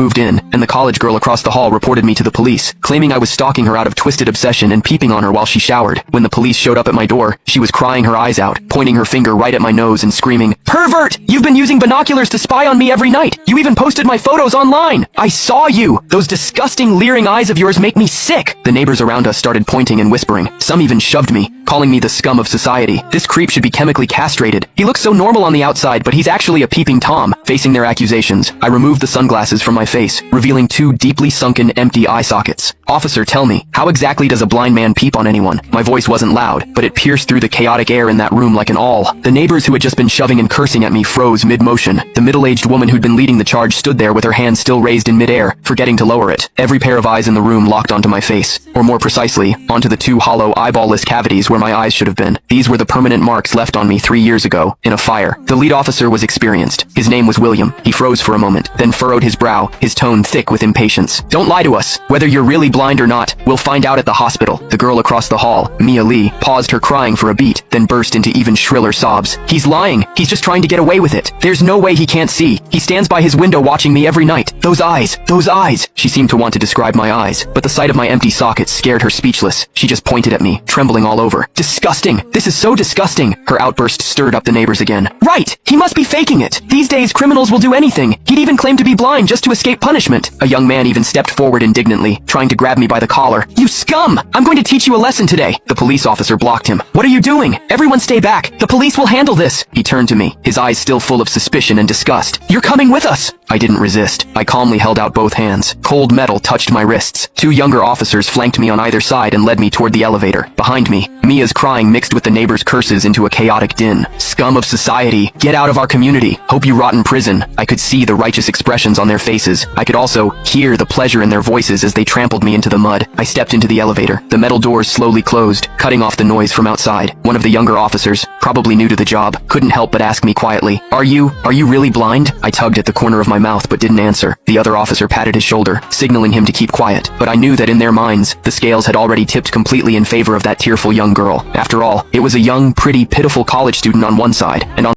moved in, and the college girl across the hall reported me to the police, claiming I was stalking her out of twisted obsession and peeping on her while she showered. When the police showed up at my door, she was crying her eyes out, pointing her finger right at my nose and screaming, "Pervert! You've been using binoculars to spy on me every night! You even posted my photos online! I saw you! Those disgusting leering eyes of yours make me sick!" The neighbors around us started pointing and whispering. Some even shoved me, calling me the scum of society. This creep should be chemically castrated. He looks so normal on the outside, but he's actually a peeping Tom. Facing their accusations, I removed the sunglasses from my face, revealing two deeply sunken, empty eye sockets. "Officer, tell me, how exactly does a blind man peep on anyone?" My voice wasn't loud, but it pierced through the chaotic air in that room like an awl. The neighbors who had just been shoving and cursing at me froze mid-motion. The middle-aged woman who'd been leading the charge stood there with her hand still raised in mid-air, forgetting to lower it. Every pair of eyes in the room locked onto my face, or more precisely, onto the two hollow, eyeball-less cavities where my eyes should have been. These were the permanent marks left on me 3 years ago, in a fire. The lead officer was experienced. His name was William. He froze for a moment, then furrowed his brow, his tone thick with impatience. "Don't lie to us. Whether you're really blind or not, we'll find out at the hospital." The girl across the hall, Mia Lee, paused her crying for a beat, then burst into even shriller sobs. "He's lying. He's just trying to get away with it. There's no way he can't see. He stands by his window watching me every night. Those eyes, those eyes." She seemed to want to describe my eyes, but the sight of my empty sockets scared her speechless. She just pointed at me, trembling all over. "Disgusting. This is so disgusting." Her outburst stirred up the neighbors again. "Right. He must be faking it. These days criminals will do anything. He'd even claim to be blind just to escape punishment." A young man even stepped forward indignantly, trying to grab me by the collar. "You scum! I'm going to teach you a lesson today." The police officer blocked him. "What are you doing? Everyone stay back. The police will handle this." He turned to me, his eyes still full of suspicion and disgust. "You're coming with us." I didn't resist. I calmly held out both hands. Cold metal touched my wrists. Two younger officers flanked me on either side and led me toward the elevator. Behind me, Mia's crying mixed with the neighbors' curses into a chaotic din. "Scum of society, get out of our community. Hope you rot in prison." I could see the righteous expressions on their faces. I could also hear the pleasure in their voices as they trampled me into the mud. I stepped into the elevator. The metal doors slowly closed, cutting off the noise from outside. One of the younger officers, probably new to the job, couldn't help but ask me quietly, Are you really blind?" I tugged at the corner of my mouth but didn't answer. The other officer patted his shoulder, signaling him to keep quiet, but I knew that in their minds, the scales had already tipped completely in favor of that tearful young girl. After all, it was a young, pretty, pitiful college student on one side, and on